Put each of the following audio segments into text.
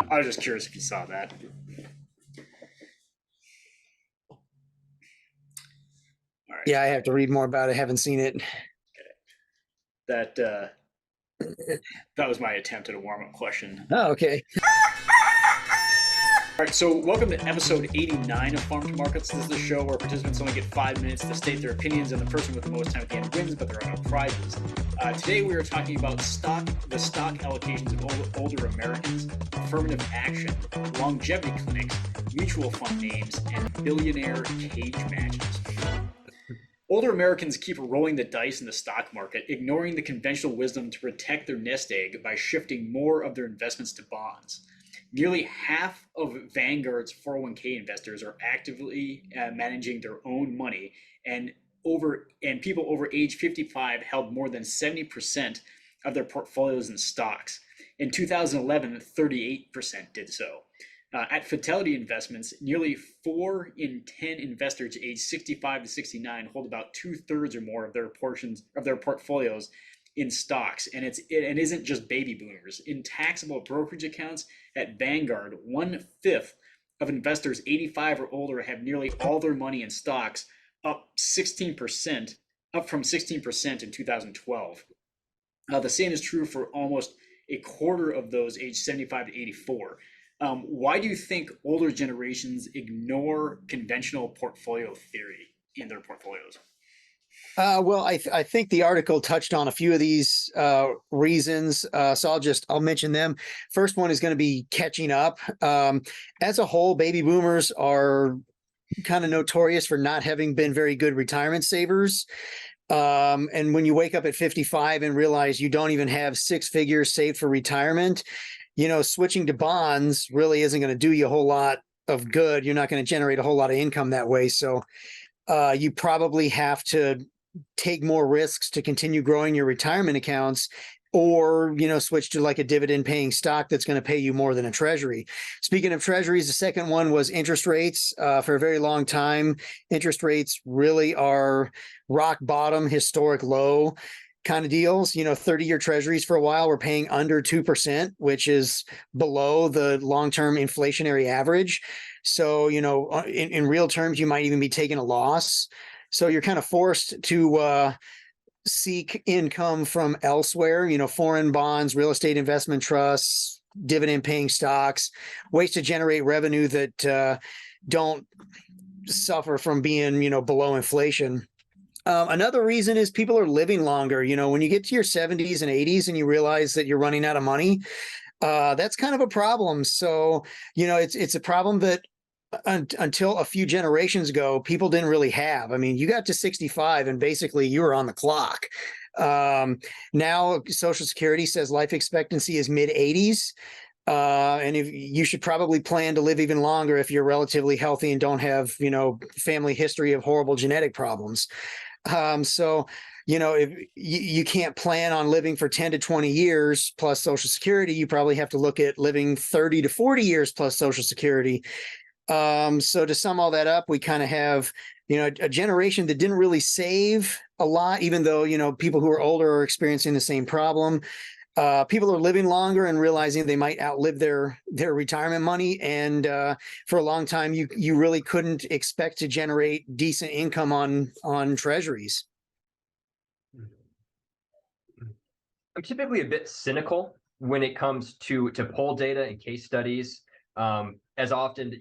I was just curious if you saw that. All right. Yeah, I have to read more about it. Haven't seen it. That that was my attempt at a warm-up question. Oh, okay. All right, so welcome to episode 89 of Farm to Markets. This is the show where participants only get 5 minutes to state their opinions, and the person with the most time at the end wins, but there are no prizes. Today we are talking about the stock allocations of older Americans, affirmative action, longevity clinics, mutual fund names, and billionaire cage matches. Older Americans keep rolling the dice in the stock market, ignoring the conventional wisdom to protect their nest egg by shifting more of their investments to bonds. Nearly half of Vanguard's 401k investors are actively managing their own money, and people over age 55 held more than 70% of their portfolios in stocks. In 2011, 38% did so. At Fidelity Investments, nearly 4 in 10 investors aged 65 to 69 hold about 2/3 or more of their portfolios in stocks, and it isn't just baby boomers. In taxable brokerage accounts at Vanguard, 1/5 of investors 85 or older have nearly all their money in stocks, up from 16% in 2012. The same is true for almost a quarter of those aged 75 to 84. Why do you think older generations ignore conventional portfolio theory in their portfolios? Well, I think the article touched on a few of these reasons, so I'll mention them. First one is going to be catching up. As a whole, baby boomers are kind of notorious for not having been very good retirement savers. And when you wake up at 55 and realize you don't even have 6 figures saved for retirement, switching to bonds really isn't going to do you a whole lot of good. You're not going to generate a whole lot of income that way. So you probably have to take more risks to continue growing your retirement accounts, or switch to like a dividend paying stock that's going to pay you more than a treasury. Speaking of treasuries, the second one was interest rates. For a very long time, interest rates really are rock bottom, historic low kind of deals. 30-year treasuries for a while were paying under 2%, which is below the long-term inflationary average. So, in real terms, you might even be taking a loss. So you're kind of forced to seek income from elsewhere, foreign bonds, real estate investment trusts, dividend paying stocks, ways to generate revenue that don't suffer from being, below inflation. Another reason is people are living longer. When you get to your 70s and 80s and you realize that you're running out of money, that's kind of a problem. So, it's a problem that until a few generations ago, people didn't really have. I mean, you got to 65 and basically you were on the clock. Now Social Security says life expectancy is mid 80s. And if you should probably plan to live even longer if you're relatively healthy and don't have, family history of horrible genetic problems. So, if you can't plan on living for 10 to 20 years plus Social Security, you probably have to look at living 30 to 40 years plus Social Security. So to sum all that up, we kind of have, a generation that didn't really save a lot, even though, people who are older are experiencing the same problem. People are living longer and realizing they might outlive their retirement money. And for a long time, you really couldn't expect to generate decent income on treasuries. I'm typically a bit cynical when it comes to poll data and case studies. As often,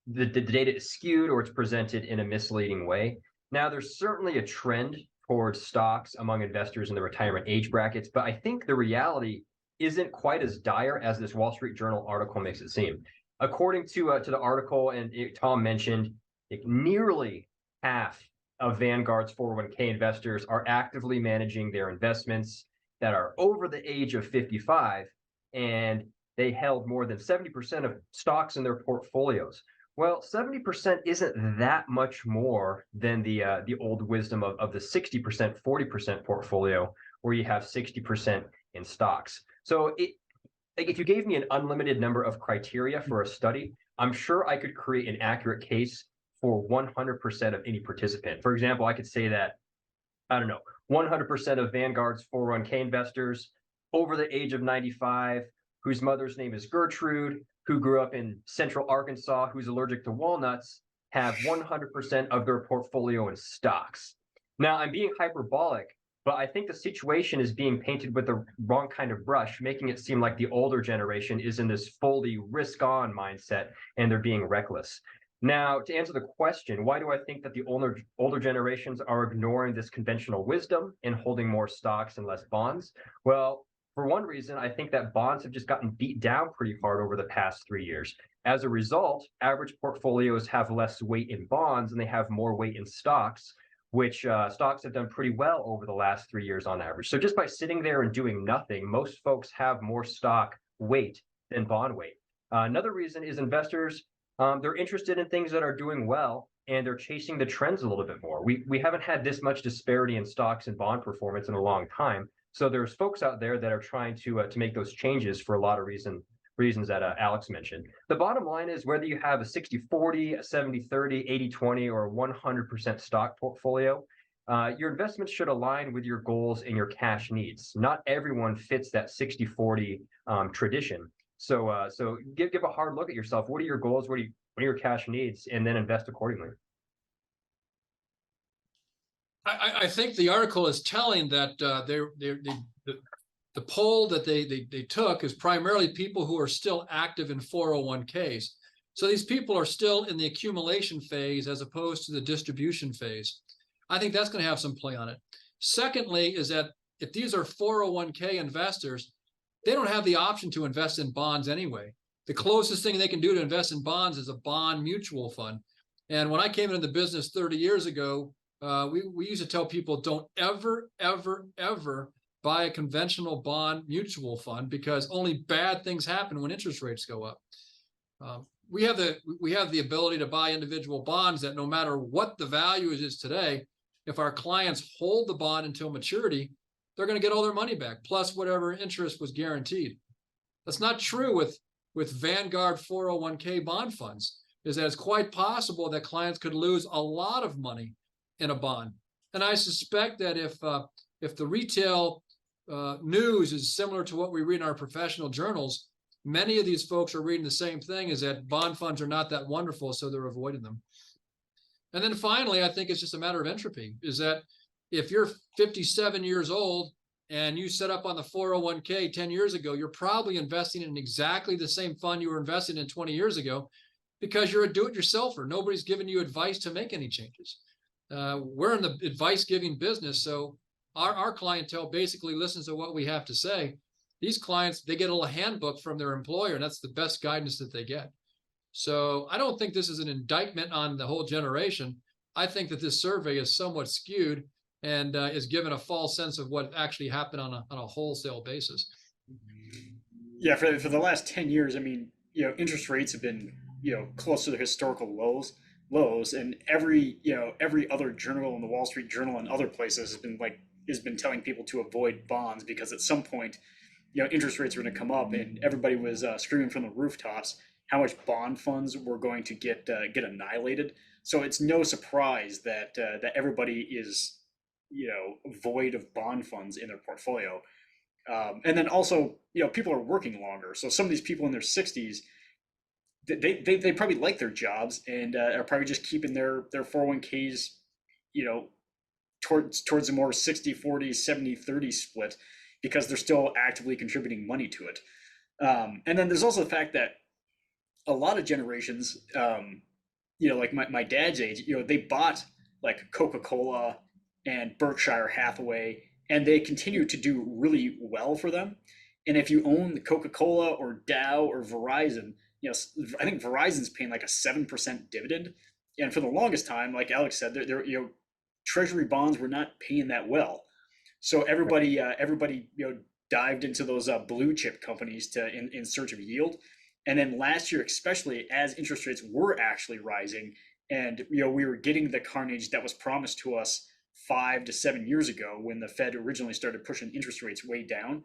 the data is skewed or it's presented in a misleading way. Now, there's certainly a trend towards stocks among investors in the retirement age brackets, but I think the reality isn't quite as dire as this Wall Street Journal article makes it seem. According to the article, and Tom mentioned, nearly half of Vanguard's 401k investors are actively managing their investments that are over the age of 55, and they held more than 70% of stocks in their portfolios. Well, 70% isn't that much more than the old wisdom of the 60%, 40% portfolio, where you have 60% in stocks. So if you gave me an unlimited number of criteria for a study, I'm sure I could create an accurate case for 100% of any participant. For example, I could say that, I don't know, 100% of Vanguard's 401k investors over the age of 95, whose mother's name is Gertrude, who grew up in central Arkansas who's allergic to walnuts have 100% of their portfolio in stocks. Now, I'm being hyperbolic, but I think the situation is being painted with the wrong kind of brush, making it seem like the older generation is in this fully risk-on mindset and they're being reckless. Now, to answer the question, why do I think that the older generations are ignoring this conventional wisdom and holding more stocks and less bonds? Well, for one reason, I think that bonds have just gotten beat down pretty hard over the past 3 years. As a result, average portfolios have less weight in bonds and they have more weight in stocks, which stocks have done pretty well over the last 3 years on average. So just by sitting there and doing nothing, most folks have more stock weight than bond weight. Another reason is investors, they're interested in things that are doing well and they're chasing the trends a little bit more. We haven't had this much disparity in stocks and bond performance in a long time. So there's folks out there that are trying to make those changes for a lot of reasons that Alex mentioned. The bottom line is whether you have a 60-40, a 70-30, 80-20, or a 100% stock portfolio, your investments should align with your goals and your cash needs. Not everyone fits that 60-40 tradition. So give a hard look at yourself. What are your goals? What are your cash needs? And then invest accordingly. I think the article is telling that the poll that they took is primarily people who are still active in 401ks. So these people are still in the accumulation phase as opposed to the distribution phase. I think that's going to have some play on it. Secondly, is that if these are 401k investors, they don't have the option to invest in bonds anyway. The closest thing they can do to invest in bonds is a bond mutual fund. And when I came into the business 30 years ago, we used to tell people don't ever, ever, ever buy a conventional bond mutual fund because only bad things happen when interest rates go up. We have the ability to buy individual bonds that no matter what the value is today, if our clients hold the bond until maturity, they're going to get all their money back, plus whatever interest was guaranteed. That's not true with Vanguard 401k bond funds, is that it's quite possible that clients could lose a lot of money in a bond. And I suspect that if the retail news is similar to what we read in our professional journals, many of these folks are reading the same thing, is that bond funds are not that wonderful, so they're avoiding them. And then finally, I think it's just a matter of entropy, is that if you're 57 years old and you set up on the 401k 10 years ago, you're probably investing in exactly the same fund you were investing in 20 years ago because you're a do-it-yourselfer. Nobody's giving you advice to make any changes. We're in the advice-giving business, so our clientele basically listens to what we have to say. These clients, they get a little handbook from their employer, and that's the best guidance that they get. So I don't think this is an indictment on the whole generation. I think that this survey is somewhat skewed and is given a false sense of what actually happened on a wholesale basis. Yeah, for the last 10 years, I mean, interest rates have been, close to the historical lows, and every other journal in the Wall Street Journal and other places has been telling people to avoid bonds because at some point, interest rates were going to come up, and everybody was screaming from the rooftops how much bond funds were going to get annihilated. So it's no surprise that everybody is void of bond funds in their portfolio. And then also, people are working longer. So some of these people in their 60s, they probably like their jobs and are probably just keeping their 401ks, towards a more 60-40, 70-30 split because they're still actively contributing money to it. And then there's also the fact that a lot of generations, like my dad's age, they bought like Coca-Cola and Berkshire Hathaway, and they continue to do really well for them. And if you own Coca-Cola or Dow or Verizon, I think Verizon's paying like a 7% dividend. And for the longest time, like Alex said, they're treasury bonds were not paying that well. So everybody dived into those blue chip companies in search of yield. And then last year, especially as interest rates were actually rising, and we were getting the carnage that was promised to us 5 to 7 years ago when the Fed originally started pushing interest rates way down,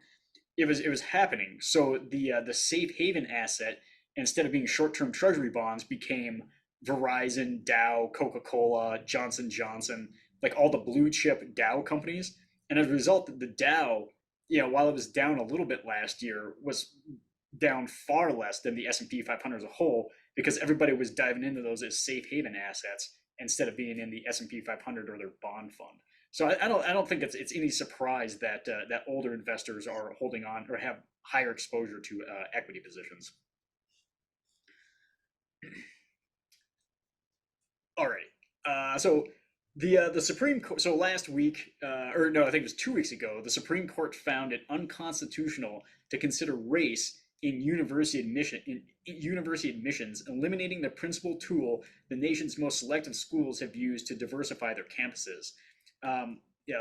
it was happening. So the safe haven asset, instead of being short-term treasury bonds, became Verizon, Dow, Coca-Cola, Johnson Johnson, like all the blue chip Dow companies. And as a result, the Dow, while it was down a little bit last year, was down far less than the S&P 500 as a whole, because everybody was diving into those as safe haven assets instead of being in the S&P 500 or their bond fund. So I don't think it's any surprise that that older investors are holding on or have higher exposure to equity positions. All right. So the Supreme Court. So last week, or no, I think it was 2 weeks ago, the Supreme Court found it unconstitutional to consider race in university admissions, eliminating the principal tool the nation's most selective schools have used to diversify their campuses.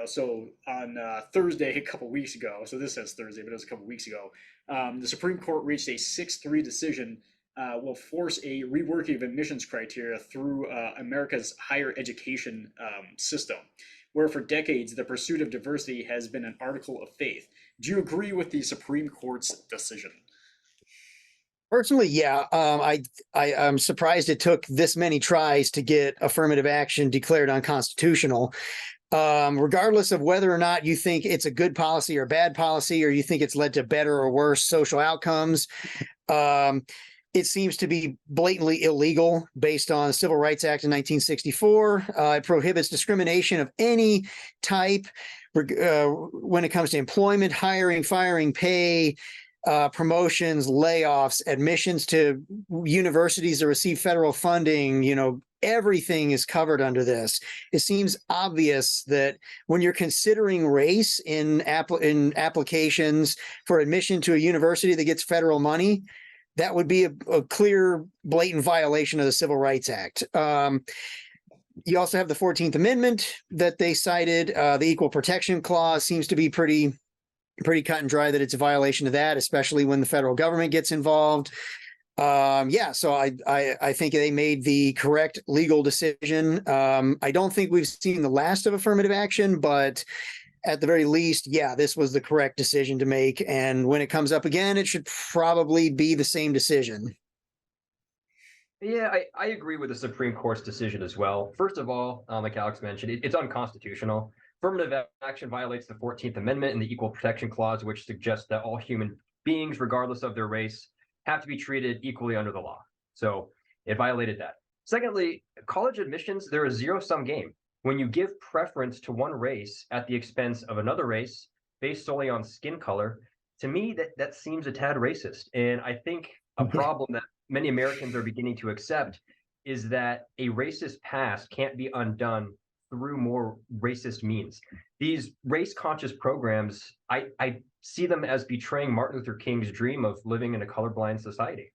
So on Thursday, a couple weeks ago, so this says Thursday, but it was a couple weeks ago, the Supreme Court reached a 6-3 decision will force a reworking of admissions criteria through America's higher education system, where for decades the pursuit of diversity has been an article of faith. Do you agree with the Supreme Court's decision? Personally, yeah. I'm surprised it took this many tries to get affirmative action declared unconstitutional. Regardless of whether or not you think it's a good policy or bad policy, or you think it's led to better or worse social outcomes, it seems to be blatantly illegal based on the Civil Rights Act of 1964. It prohibits discrimination of any type when it comes to employment, hiring, firing, pay, promotions, layoffs, admissions to universities that receive federal funding. Everything is covered under this. It seems obvious that when you're considering race in applications for admission to a university that gets federal money, that would be a clear, blatant violation of the Civil Rights Act. You also have the 14th Amendment that they cited. The Equal Protection Clause seems to be pretty cut and dry that it's a violation of that, especially when the federal government gets involved. So I think they made the correct legal decision. I don't think we've seen the last of affirmative action, but at the very least, yeah, this was the correct decision to make. And when it comes up again, it should probably be the same decision. Yeah, I agree with the Supreme Court's decision as well. First of all, like Alex mentioned, it's unconstitutional. Affirmative action violates the 14th Amendment and the Equal Protection Clause, which suggests that all human beings, regardless of their race, have to be treated equally under the law. So it violated that. Secondly, college admissions, they're a zero-sum game. When you give preference to one race at the expense of another race based solely on skin color, to me, that seems a tad racist. And I think a problem that many Americans are beginning to accept is that a racist past can't be undone through more racist means. These race-conscious programs, I see them as betraying Martin Luther King's dream of living in a colorblind society.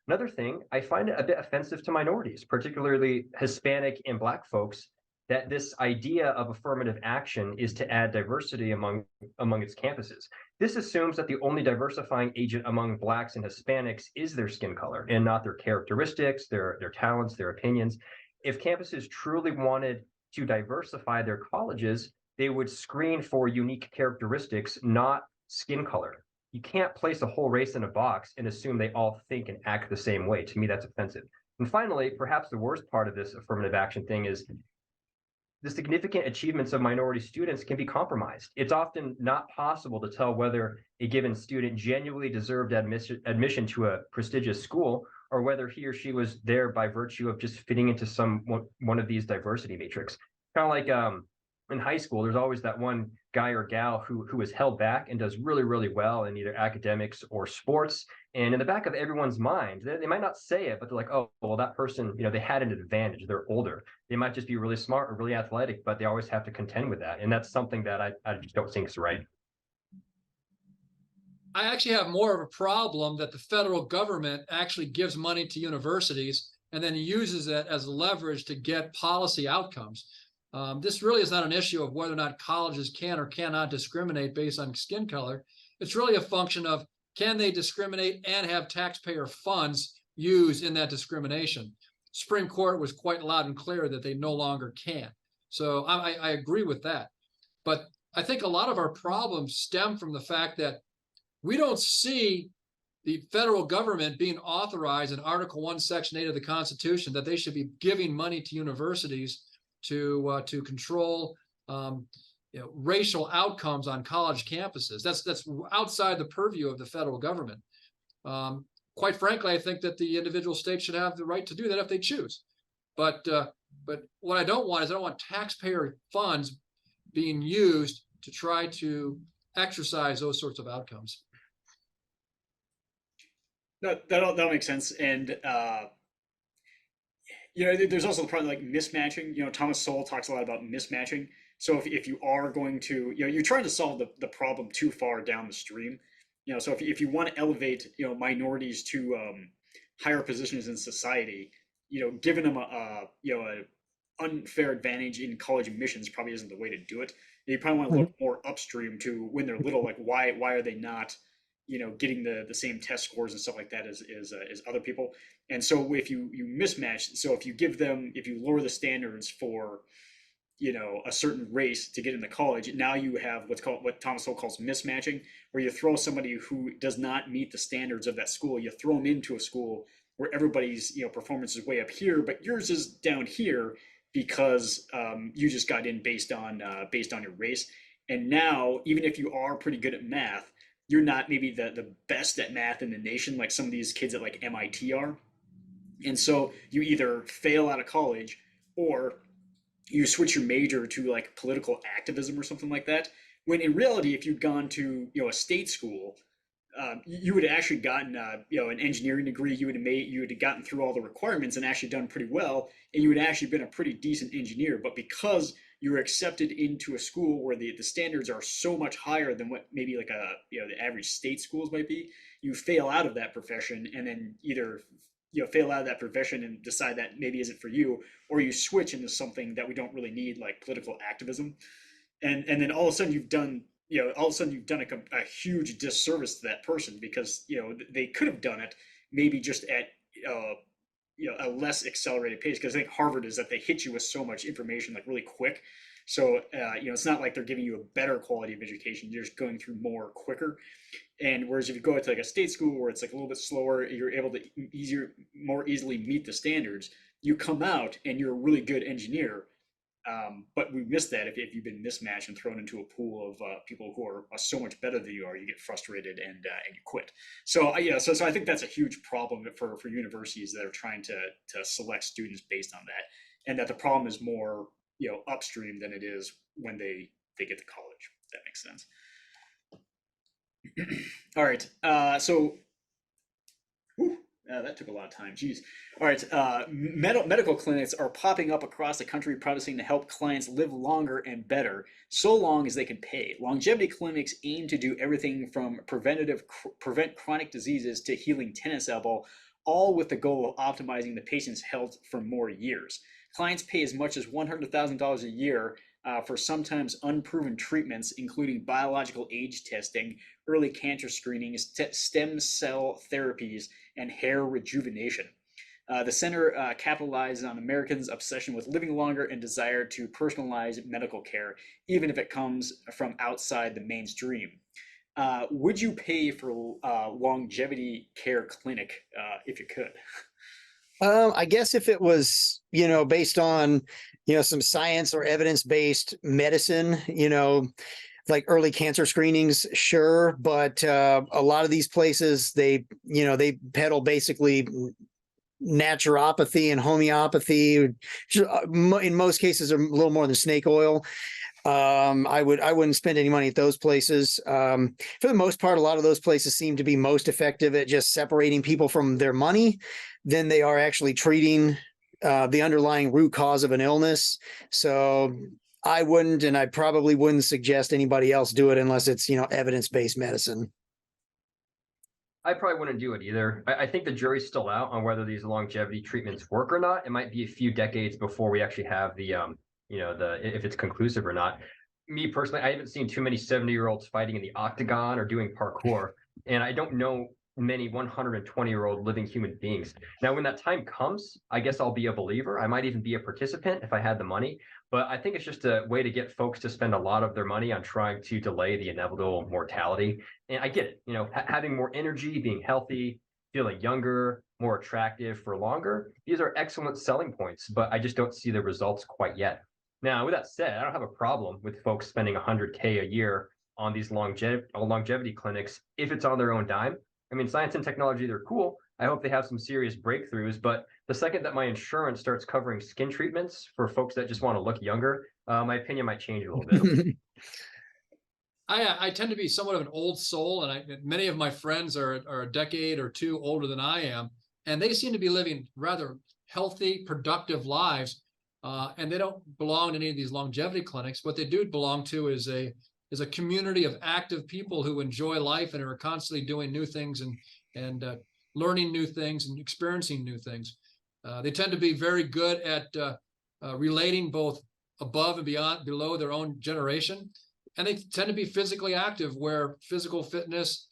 Another thing, I find it a bit offensive to minorities, particularly Hispanic and Black folks, that this idea of affirmative action is to add diversity among its campuses. This assumes that the only diversifying agent among Blacks and Hispanics is their skin color and not their characteristics, their talents, their opinions. If campuses truly wanted to diversify their colleges, they would screen for unique characteristics, not skin color. You can't place a whole race in a box and assume they all think and act the same way. To me, that's offensive. And finally, perhaps the worst part of this affirmative action thing is the significant achievements of minority students can be compromised. It's often not possible to tell whether a given student genuinely deserved admission to a prestigious school or whether he or she was there by virtue of just fitting into one of these diversity matrix. Kind of like in high school, there's always that one guy or gal who is held back and does really, really well in either academics or sports. And in the back of everyone's mind, they might not say it, but they're like, oh, well, that person, they had an advantage. They're older. They might just be really smart or really athletic, but they always have to contend with that. And that's something that I just don't think is right. I actually have more of a problem that the federal government actually gives money to universities and then uses it as leverage to get policy outcomes. This really is not an issue of whether or not colleges can or cannot discriminate based on skin color. It's really a function of, can they discriminate and have taxpayer funds used in that discrimination? Supreme Court was quite loud and clear that they no longer can. So I agree with that. But I think a lot of our problems stem from the fact that we don't see the federal government being authorized in Article 1, Section 8 of the Constitution that they should be giving money to universities to control racial outcomes on college campuses. That's outside the purview of the federal government. Quite frankly, I think that the individual state should have the right to do that if they choose. But what I don't want is I don't want taxpayer funds being used to try to exercise those sorts of outcomes. No, that'll make sense. And there's also the problem like mismatching. Thomas Sowell talks a lot about mismatching. So if you are going to, you're trying to solve the problem too far down the stream. So if you want to elevate, minorities to higher positions in society, giving them a unfair advantage in college admissions probably isn't the way to do it. You probably want to look more upstream to when they're little, like why are they not, getting the same test scores and stuff like that as other people. And so if you mismatch, so if you lower the standards for a certain race to get into college, now you have what Thomas Sowell calls mismatching, where you throw somebody who does not meet the standards of that school, you throw them into a school where everybody's performance is way up here, but yours is down here because you just got in based on your race. And now, even if you are pretty good at math, you're not maybe the best at math in the nation, like some of these kids at like MIT are. And so you either fail out of college or you switch your major to like political activism or something like that. When in reality, if you'd gone to a state school, you would have actually gotten an engineering degree. You would have gotten through all the requirements and actually done pretty well, and you would have actually been a pretty decent engineer. But because you were accepted into a school where the standards are so much higher than what maybe like the average state schools might be, you fail out of that profession, and then either fail out of that profession and decide that maybe isn't for you, or you switch into something that we don't really need, like political activism, and then all of a sudden you've done a huge disservice to that person, because they could have done it maybe just at a less accelerated pace, because I think Harvard is that they hit you with so much information like really quick. So it's not like they're giving you a better quality of education, you're just going through more quicker. And whereas if you go to like a state school where it's like a little bit slower, you're able to more easily meet the standards. You come out and you're a really good engineer, but we miss that if you've been mismatched and thrown into a pool of people who are so much better than you are. You get frustrated and you quit. So so I think that's a huge problem for universities that are trying to select students based on that, and that the problem is more upstream than it is when they get to college. If that makes sense. All right. That took a lot of time. Jeez. All right. Medical clinics are popping up across the country, promising to help clients live longer and better, so long as they can pay. Longevity clinics aim to do everything from prevent chronic diseases to healing tennis elbow, all with the goal of optimizing the patient's health for more years. Clients pay as much as $100,000 a year for sometimes unproven treatments, including biological age testing, early cancer screenings, stem cell therapies, and hair rejuvenation. The center capitalizes on Americans' obsession with living longer and desire to personalize medical care, even if it comes from outside the mainstream. Would you pay for a longevity care clinic if you could? I guess if it was, based on, some science or evidence-based medicine, like early cancer screenings, sure. But a lot of these places, they peddle basically naturopathy and homeopathy, in most cases are a little more than snake oil. I wouldn't spend any money at those places. For the most part, a lot of those places seem to be most effective at just separating people from their money than they are actually treating the underlying root cause of an illness. So I wouldn't, and I probably wouldn't suggest anybody else do it unless it's, evidence-based medicine. I probably wouldn't do it either. I think the jury's still out on whether these longevity treatments work or not. It might be a few decades before we actually have the if it's conclusive or not. Me personally, I haven't seen too many 70-year-olds fighting in the octagon or doing parkour, and I don't know many 120-year-old living human beings. Now, when that time comes, I guess I'll be a believer. I might even be a participant if I had the money. But I think it's just a way to get folks to spend a lot of their money on trying to delay the inevitable mortality. And I get it, having more energy, being healthy, feeling younger, more attractive for longer. These are excellent selling points, but I just don't see the results quite yet. Now, with that said, I don't have a problem with folks spending $100K a year on these longevity clinics if it's on their own dime. I mean, science and technology, they're cool. I hope they have some serious breakthroughs. But the second that my insurance starts covering skin treatments for folks that just want to look younger, my opinion might change a little bit. I tend to be somewhat of an old soul, and many of my friends are a decade or two older than I am, and they seem to be living rather healthy, productive lives, and they don't belong to any of these longevity clinics. What they do belong to is a community of active people who enjoy life and are constantly doing new things and learning new things and experiencing new things. They tend to be very good at relating both above and below their own generation. And they tend to be physically active, where physical fitness,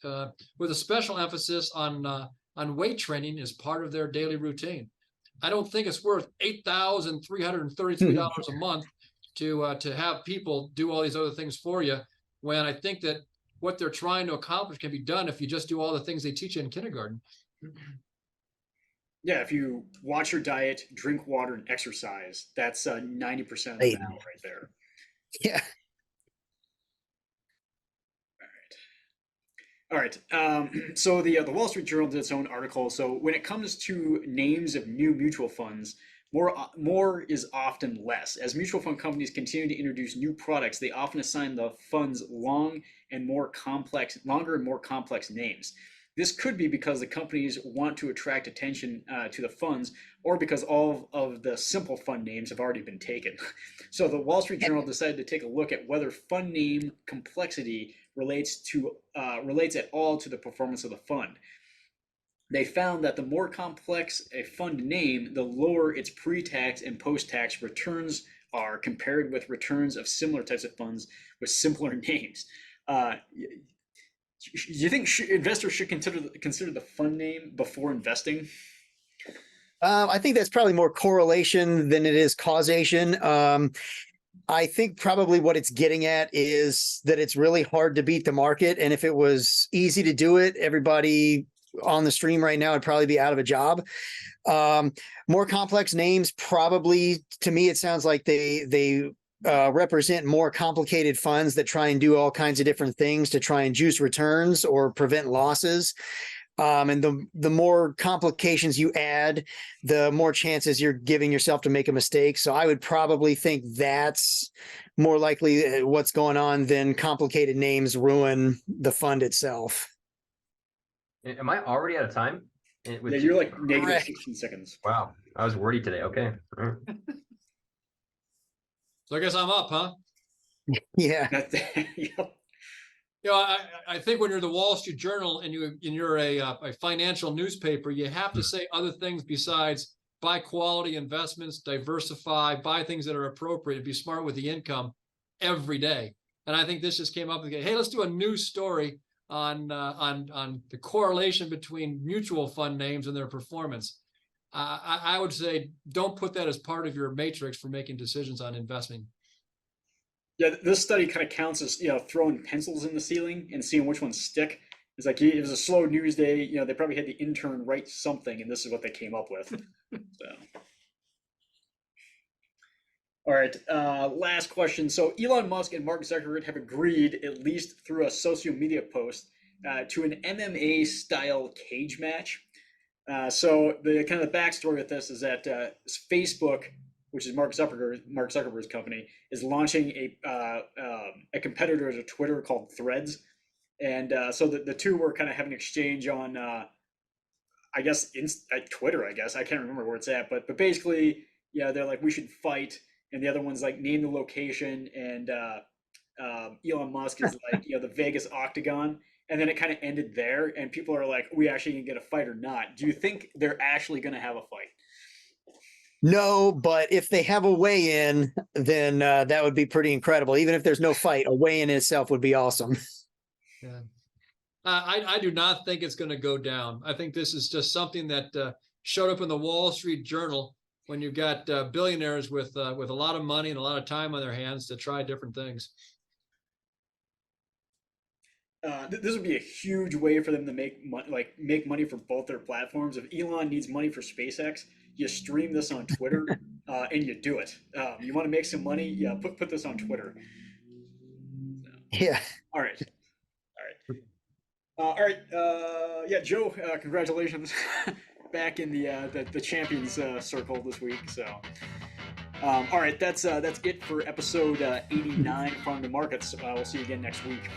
with a special emphasis on weight training, is part of their daily routine. I don't think it's worth $8,333 a month to have people do all these other things for you, when I think that what they're trying to accomplish can be done if you just do all the things they teach you in kindergarten. Yeah, if you watch your diet, drink water, and exercise, that's 90% of the Hey, battle right there. yeah. All right. So the Wall Street Journal did its own article. So when it comes to names of new mutual funds, more is often less. As mutual fund companies continue to introduce new products, they often assign the funds longer and more complex names. This could be because the companies want to attract attention to the funds, or because all of the simple fund names have already been taken. So the Wall Street Journal decided to take a look at whether fund name complexity relates at all to the performance of the fund. They found that the more complex a fund name, the lower its pre-tax and post-tax returns are compared with returns of similar types of funds with simpler names. Do you think investors should consider the fund name before investing? I think that's probably more correlation than it is causation. I think probably what it's getting at is that it's really hard to beat the market. And if it was easy to do it, everybody on the stream right now would probably be out of a job. More complex names, probably, to me, it sounds like they represent more complicated funds that try and do all kinds of different things to try and juice returns or prevent losses. And the more complications you add, the more chances you're giving yourself to make a mistake. So I would probably think that's more likely what's going on than complicated names ruin the fund itself. Am I already out of time? Yeah, you're like negative Correct. 16 seconds. Wow, I was wordy today. Okay. So I guess I'm up, huh? Yeah. Yep. You know, I think when you're the Wall Street Journal and you're a financial newspaper, you have to say other things besides buy quality investments, diversify, buy things that are appropriate, be smart with the income every day. And I think this just came up with, hey, let's do a news story on the correlation between mutual fund names and their performance. I would say don't put that as part of your matrix for making decisions on investing. Yeah, this study kind of counts as, throwing pencils in the ceiling and seeing which ones stick. It's like it was a slow news day. They probably had the intern write something, and this is what they came up with. So, all right, last question. So Elon Musk and Mark Zuckerberg have agreed, at least through a social media post, to an MMA style cage match. So the kind of the backstory with this is that Facebook, which is Mark Zuckerberg's company, is launching a competitor to Twitter called Threads, and so the two were kind of having an exchange on, I guess, at Twitter. I guess I can't remember where it's at, but basically, yeah, they're like, we should fight, and the other one's like, name the location, and Elon Musk is like, the Vegas Octagon. And then it kind of ended there, and people are like, we actually gonna get a fight or not? Do you think they're actually gonna have a fight? No, but if they have a weigh-in, then that would be pretty incredible. Even if there's no fight, a weigh-in itself would be awesome. Yeah. I do not think it's going to go down. I think this is just something that showed up in the Wall Street Journal when you've got billionaires with a lot of money and a lot of time on their hands to try different things. This would be a huge way for them to make money for both their platforms. If Elon needs money for SpaceX, you stream this on Twitter, and you do it. You want to make some money? Yeah, put this on Twitter. So, Yeah. all right. All right. Yeah, Joe. Congratulations, back in the champions circle this week. So, all right. That's it for episode 89 Farm to Markets. We'll see you again next week.